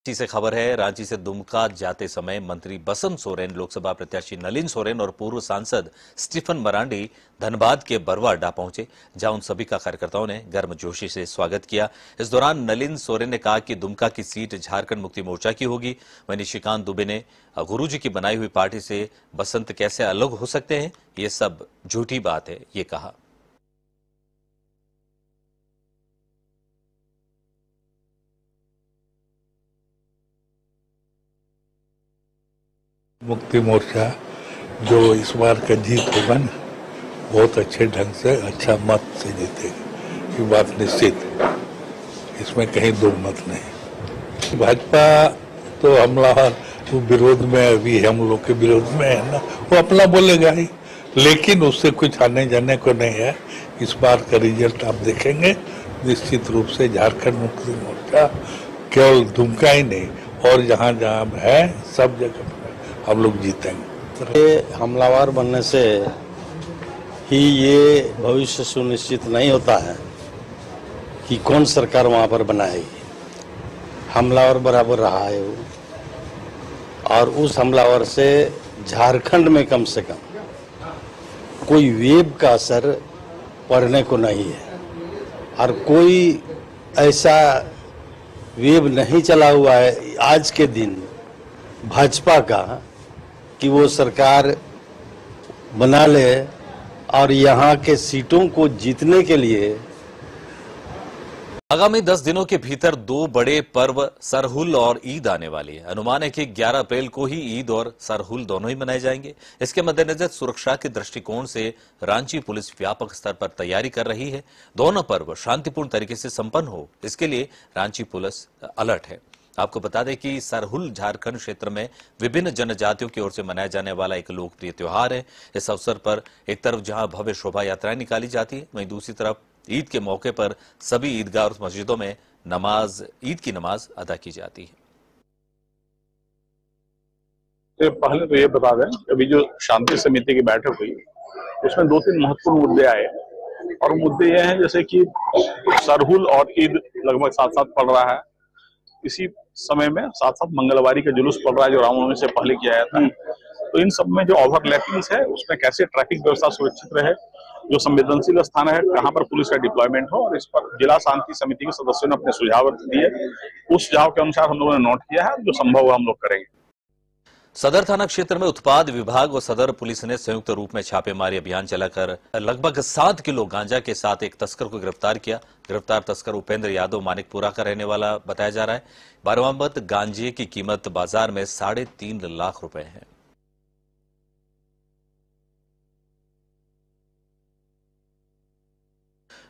रांची से खबर है। रांची से दुमका जाते समय मंत्री बसंत सोरेन, लोकसभा प्रत्याशी नलिन सोरेन और पूर्व सांसद स्टीफन मरांडी धनबाद के बरवा अड्डा पहुंचे, जहां उन सभी का कार्यकर्ताओं ने गर्मजोशी से स्वागत किया। इस दौरान नलिन सोरेन ने कहा कि दुमका की सीट झारखंड मुक्ति मोर्चा की होगी। वहीं निशिकांत दुबे ने गुरुजी की बनाई हुई पार्टी से बसंत कैसे अलग हो सकते हैं, ये सब झूठी बात है, ये कहा। मुक्ति मोर्चा जो इस बार का जीत होगा ना, बहुत अच्छे ढंग से अच्छा मत से जीतेगा, ये बात निश्चित है, इसमें कहीं दो मत नहीं। भाजपा तो हमलावर वो विरोध में, अभी हम लोग के विरोध में है ना, वो अपना बोलेगा ही, लेकिन उससे कुछ आने जाने को नहीं है। इस बार का रिजल्ट आप देखेंगे, निश्चित रूप से झारखंड मुक्ति मोर्चा केवल दुमका ही नहीं और जहाँ जहाँ है सब जगह हम लोग जीतेंगे। ये हमलावर बनने से ही ये भविष्य सुनिश्चित नहीं होता है कि कौन सरकार वहां पर बनाएगी। हमलावर बराबर रहा है वो, और उस हमलावर से झारखंड में कम से कम कोई वेब का असर पड़ने को नहीं है, और कोई ऐसा वेब नहीं चला हुआ है आज के दिन भाजपा का कि वो सरकार बना ले और यहाँ के सीटों को जीतने के लिए। आगामी 10 दिनों के भीतर दो बड़े पर्व सरहुल और ईद आने वाली है। अनुमान है कि 11 अप्रैल को ही ईद और सरहुल दोनों ही मनाए जाएंगे। इसके मद्देनजर सुरक्षा के दृष्टिकोण से रांची पुलिस व्यापक स्तर पर तैयारी कर रही है। दोनों पर्व शांतिपूर्ण तरीके से संपन्न हो, इसके लिए रांची पुलिस अलर्ट है। आपको बता दें कि सरहुल झारखंड क्षेत्र में विभिन्न जनजातियों की ओर से मनाया जाने वाला एक लोकप्रिय त्योहार है। इस अवसर पर एक तरफ जहां भव्य शोभा यात्राएं निकाली जाती है, वहीं दूसरी तरफ ईद के मौके पर सभी ईदगाह और मस्जिदों में ईद की नमाज अदा की जाती है। पहले तो ये बता दें, अभी जो शांति समिति की बैठक हुई उसमें 2-3 महत्वपूर्ण मुद्दे आए, और मुद्दे ये हैं जैसे कि सरहुल और ईद लगभग साथ साथ पड़ रहा है। इसी समय में साथ साथ मंगलवारी का जुलूस पड़ रहा है जो रामनवमी से पहले किया जाता है। तो इन सब में जो ओवरलैपिंग्स है उसमें कैसे ट्रैफिक व्यवस्था सुरक्षित रहे, जो संवेदनशील स्थान है कहां पर पुलिस का डिप्लॉयमेंट हो, और इस पर जिला शांति समिति के सदस्यों ने अपने सुझाव दिए। उस सुझाव के अनुसार हम लोगों ने नोट किया है, जो संभव हो हम लोग करेंगे। सदर थाना क्षेत्र में उत्पाद विभाग और सदर पुलिस ने संयुक्त रूप में छापेमारी अभियान चलाकर लगभग 7 किलो गांजा के साथ एक तस्कर को गिरफ्तार किया। गिरफ्तार तस्कर उपेंद्र यादव मानिकपुरा का रहने वाला बताया जा रहा है। बरामद गांजे की कीमत बाजार में 3.5 लाख रुपए है।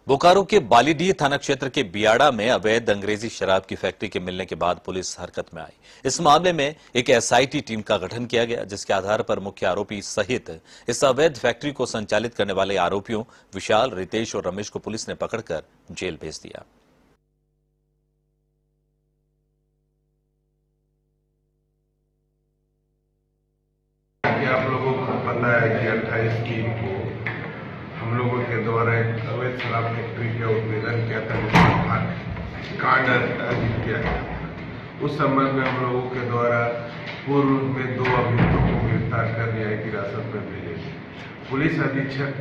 बोकारो के बालीडीह थाना क्षेत्र के बियाड़ा में अवैध अंग्रेजी शराब की फैक्ट्री के मिलने के बाद पुलिस हरकत में आई। इस मामले में एक एसआईटी टीम का गठन किया गया, जिसके आधार पर मुख्य आरोपी सहित इस अवैध फैक्ट्री को संचालित करने वाले आरोपियों विशाल, रितेश और रमेश को पुलिस ने पकड़कर जेल भेज दिया। आप लोगों को पता है कि 28 को हम लोगों के द्वारा एक अवैध शराब फैक्ट्री का उद्भेदन किया था, कांड किया गया। उस संबंध में हम लोगों के द्वारा पूर्व में 2 अभियुक्तों को गिरफ्तार कर न्यायिक हिरासत में भेजे। पुलिस अधीक्षक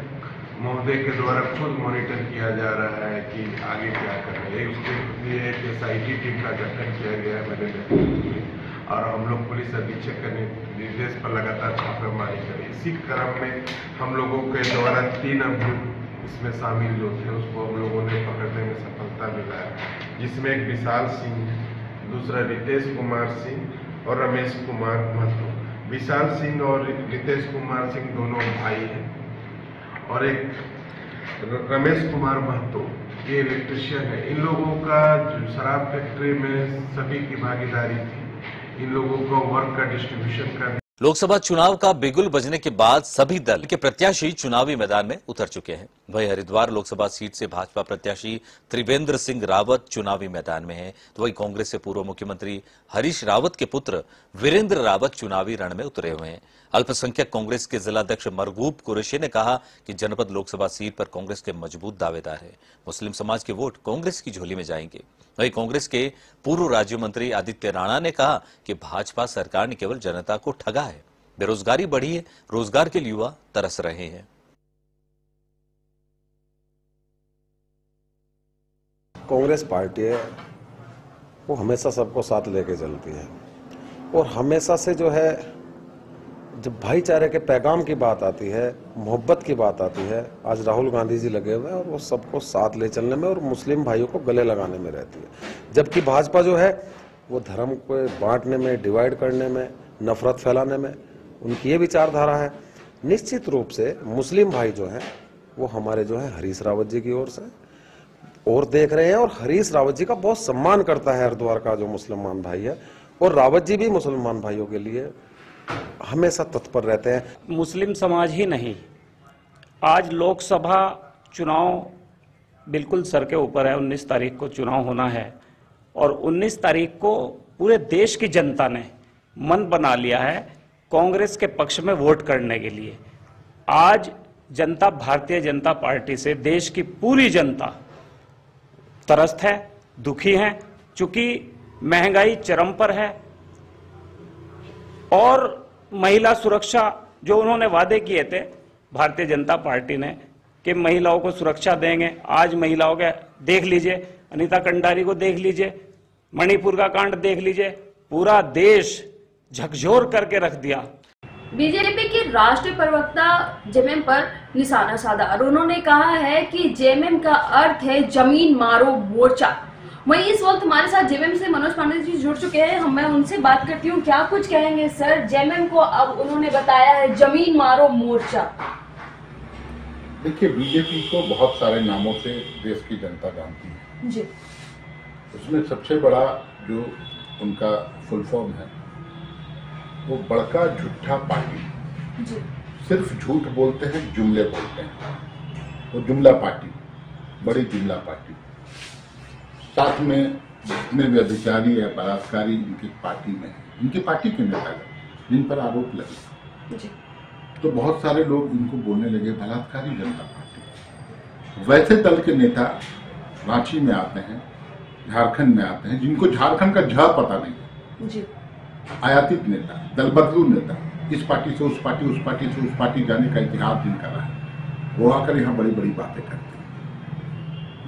महोदय के द्वारा खुद मॉनिटर किया जा रहा है कि आगे क्या करना है। उसके लिए एक एसआईटी टीम का गठन किया गया है मेरे नेतृत्व में, और हम लोग पुलिस अधीक्षक के निर्देश पर लगातार छापेमारी करें। इसी क्रम में हम लोगों के द्वारा 3 अभियुक्त इसमें शामिल जो थे उसको हम लोगों ने पकड़ने में सफलता मिला है, जिसमें एक विशाल सिंह, दूसरा रितेश कुमार सिंह और रमेश कुमार महतो। विशाल सिंह और रितेश कुमार सिंह दोनों भाई हैं, और एक रमेश कुमार महतो ये इलेक्ट्रिशियन है। इन लोगों का शराब फैक्ट्री में सभी की भागीदारी थी। इन लोगों को वर्क का डिस्ट्रीब्यूशन करना लोकसभा चुनाव का बिगुल बजने के बाद सभी दल के प्रत्याशी चुनावी मैदान में उतर चुके हैं। वहीं हरिद्वार लोकसभा सीट से भाजपा प्रत्याशी त्रिवेंद्र सिंह रावत चुनावी मैदान में हैं, तो वहीं कांग्रेस से पूर्व मुख्यमंत्री हरीश रावत के पुत्र वीरेंद्र रावत चुनावी रण में उतरे हुए हैं। अल्पसंख्यक कांग्रेस के जिलाध्यक्ष मरगूब कुरैशी ने कहा कि जनपद लोकसभा सीट पर कांग्रेस के मजबूत दावेदार है। मुस्लिम समाज के वोट कांग्रेस की झोली में जाएंगे। वहीं कांग्रेस के पूर्व राज्य मंत्री आदित्य राणा ने कहा कि भाजपा सरकार ने केवल जनता को ठगा है। बेरोजगारी बढ़ी है, रोजगार के लिए युवा तरस रहे हैं। कांग्रेस पार्टी है वो हमेशा सबको साथ लेके चलती है और हमेशा से जो है जब भाईचारे के पैगाम की बात आती है, मोहब्बत की बात आती है, आज राहुल गांधी जी लगे हुए हैं और वो सबको साथ ले चलने में और मुस्लिम भाइयों को गले लगाने में रहती है। जबकि भाजपा जो है वो धर्म को बांटने में, डिवाइड करने में, नफरत फैलाने में उनकी ये विचारधारा है। निश्चित रूप से मुस्लिम भाई जो है वो हमारे जो है हरीश रावत जी की ओर से और देख रहे हैं और हरीश रावत जी का बहुत सम्मान करता है हरिद्वार का जो मुसलमान भाई है, और रावत जी भी मुसलमान भाइयों के लिए हमेशा तत्पर रहते हैं। मुस्लिम समाज ही नहीं, आज लोकसभा चुनाव बिल्कुल सर के ऊपर है। 19 तारीख को चुनाव होना है और 19 तारीख को पूरे देश की जनता ने मन बना लिया है कांग्रेस के पक्ष में वोट करने के लिए। आज जनता भारतीय जनता पार्टी से, देश की पूरी जनता त्रस्त है, दुखी है, चूंकि महंगाई चरम पर है और महिला सुरक्षा जो उन्होंने वादे किए थे भारतीय जनता पार्टी ने कि महिलाओं को सुरक्षा देंगे, आज महिलाओं के देख लीजिए, अनीता कंडारी को देख लीजिए, मणिपुर का कांड देख लीजिए, पूरा देश झकझोर करके रख दिया। बीजेपी के राष्ट्रीय प्रवक्ता जेएमएम पर निशाना साधा और उन्होंने कहा है कि जेएमएम का अर्थ है जमीन मारो मोर्चा। वहीं इस वक्त हमारे साथ जेएमएम से मनोज पांडे जी जुड़ चुके हैं, मैं उनसे बात करती हूँ। क्या कुछ कहेंगे सर? जेएमएम को अब उन्होंने बताया है जमीन मारो मोर्चा। देखिए, बीजेपी को बहुत सारे नामों से देश की जनता जानती है जी। उसमें सबसे बड़ा जो उनका फुल फॉर्म है वो बड़का झूठा पार्टी जी। सिर्फ झूठ बोलते हैं, जुमले बोलते हैं, वो जुमला पार्टी, बड़ी जुमला पार्टी। साथ में जितने भी अधिकारी या बलात्कारी इनकी पार्टी में, इनकी पार्टी के नेता जिन पर आरोप लगे जी। तो बहुत सारे लोग इनको बोलने लगे बलात्कारी जनता पार्टी। वैसे दल के नेता रांची में आते हैं, झारखंड में आते हैं, जिनको झारखंड का झ पता नहीं जी। आयातित नेता, दल बदलू नेता, इस पार्टी से उस पार्टी, उस पार्टी से उस पार्टी जाने का इतिहास जिनका रहा है, वो आकर यहाँ बड़ी बड़ी बातें करते हैं।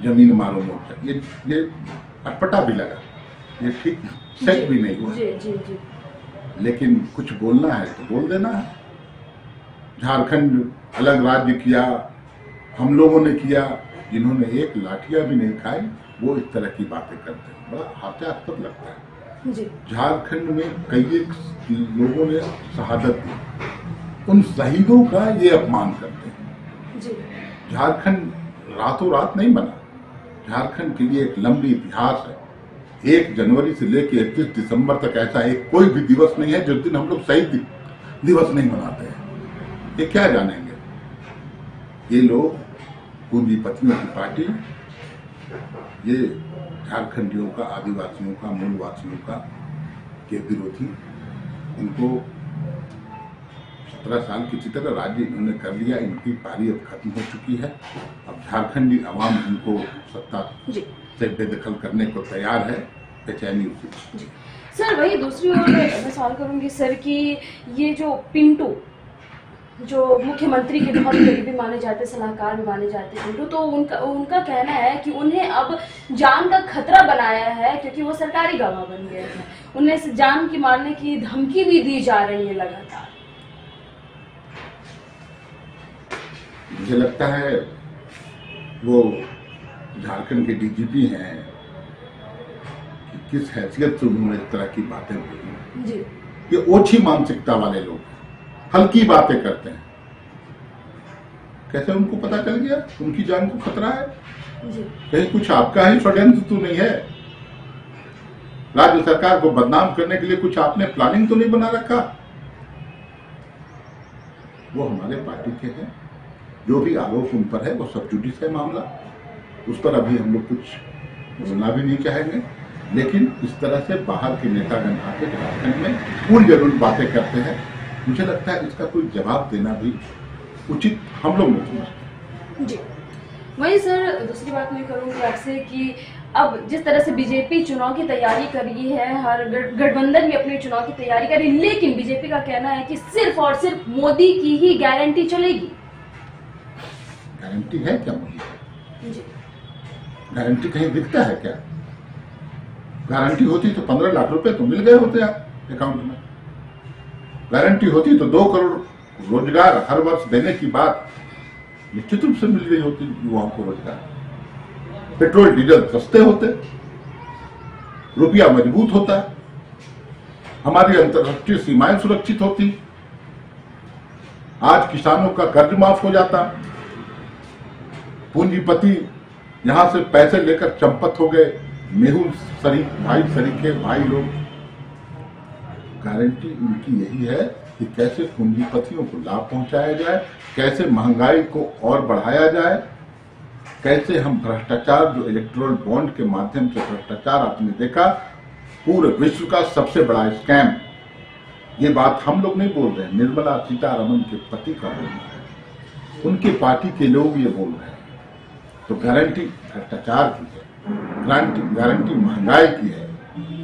जमीन मारो मोर्चा, ये अटपटा भी लगा, ये ठीक सेट भी नहीं हुआ जी, जी, जी। लेकिन कुछ बोलना है तो बोल देना है। झारखंड अलग राज्य किया, हम लोगों ने किया, जिन्होंने एक लाठियां भी नहीं खाई वो इस तरह की बातें करते हैं, बड़ा हास्यास्पद लगता है। झारखंड में कई लोगों ने शहादत दी, उन शहीदों का ये अपमान करते हैं। झारखंड रातों रात नहीं बना, झारखंड के लिए एक लंबी इतिहास है। 1 जनवरी से लेकर 31 दिसंबर तक ऐसा एक कोई भी दिवस नहीं है जिस दिन हम लोग शहीद दिवस नहीं मनाते हैं। ये क्या जानेंगे ये लोग, पूंजीपतियों की पार्टी, ये झारखंडियों का, आदिवासियों का, मूलवासियों का के विरोधी। इनको 17 साल किसी तरह राज्य इन्होंने कर लिया, इनकी पारी अब खत्म हो चुकी है। अब झारखंडी आवाम इनको सत्ता से बेदखल करने को तैयार है, बेचैनी उसी। सर वही दूसरी ओर मैं सवाल करूंगी सर कि ये जो पिंटू जो मुख्यमंत्री के बहुत करीबी माने जाते, सलाहकार भी माने जाते हैं, तो उनका कहना है कि उन्हें अब जान का खतरा बनाया है क्योंकि वो सरकारी गवाह बन गए हैं। उन्हें जान की मारने की धमकी भी दी जा रही है लगातार। मुझे लगता है वो झारखंड के डीजीपी हैं कि किस हैसियत से उन्होंने इस तरह की बातें बोली। ये ओछी मानसिकता वाले लोग हल्की बातें करते हैं। कैसे उनको पता चल गया उनकी जान को खतरा है? कहीं कुछ आपका ही षड्यंत्र तो नहीं है? राज्य सरकार को बदनाम करने के लिए कुछ आपने प्लानिंग तो नहीं बना रखा? वो हमारे पार्टी के हैं। जो भी आरोप उन पर है वो सब जुडिस है मामला, उस पर अभी हम लोग कुछ बोलना भी नहीं चाहेंगे। लेकिन इस तरह से बाहर के नेतागण आके झारखंड में उन बातें करते हैं, मुझे लगता है इसका कोई जवाब देना भी उचित हम लोग नहीं समझते। जी वही सर, दूसरी बात मैं करूंगी आपसे कि अब जिस तरह से बीजेपी चुनाव की तैयारी कर रही है, हर गठबंधन भी अपने चुनाव की तैयारी कर रही है, लेकिन बीजेपी का कहना है कि सिर्फ और सिर्फ मोदी की ही गारंटी चलेगी। गारंटी है क्या मोदी? जी गारंटी कहीं दिखता है क्या? गारंटी होती तो 15 लाख रुपए तो मिल गए होते आप अकाउंट में। गारंटी होती तो 2 करोड़ रोजगार हर वर्ष देने की बात निश्चित रूप से मिल गई होती युवाओं को रोजगार। पेट्रोल डीजल सस्ते होते, रुपया मजबूत होता, हमारी अंतर्राष्ट्रीय सीमाएं सुरक्षित होती, आज किसानों का कर्ज माफ हो जाता, पूंजीपति यहां से पैसे लेकर चंपत हो गए, मेहुल सरीखे भाई लोग। गारंटी उनकी यही है कि कैसे पूंजीपतियों को लाभ पहुंचाया जाए, कैसे महंगाई को और बढ़ाया जाए, कैसे हम भ्रष्टाचार, जो इलेक्टोरल बॉन्ड के माध्यम से भ्रष्टाचार आपने देखा, पूरे विश्व का सबसे बड़ा स्कैम। ये बात हम लोग नहीं बोल रहे हैं, निर्मला सीतारमण के पति का बोलना है, उनके पार्टी के लोग ये बोल रहे हैं। तो गारंटी भ्रष्टाचार की है, गारंटी महंगाई की है,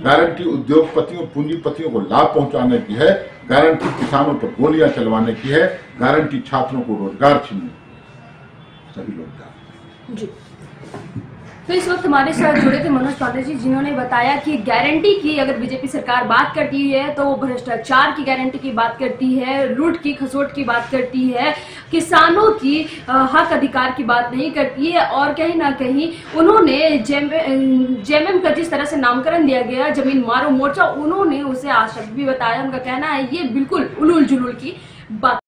गारंटी उद्योगपतियों पूंजीपतियों को लाभ पहुंचाने की है, गारंटी किसानों पर गोलियां चलवाने की है, गारंटी छात्रों को रोजगार छीनने की। सभी लोग जानते हैं। जी तो इस वक्त हमारे साथ जुड़े थे मनोज पांडे जी, जिन्होंने बताया कि गारंटी की अगर बीजेपी सरकार बात करती है तो वो भ्रष्टाचार की गारंटी की बात करती है, लूट की खसोट की बात करती है, किसानों की हक अधिकार की बात नहीं करती है। और कहीं ना कहीं उन्होंने जेएमएम का जिस तरह से नामकरण दिया गया जमीन मारो मोर्चा, उन्होंने उसे आज शब्द भी बताया। उनका कहना है ये बिल्कुल उलूल जुलूल की बात।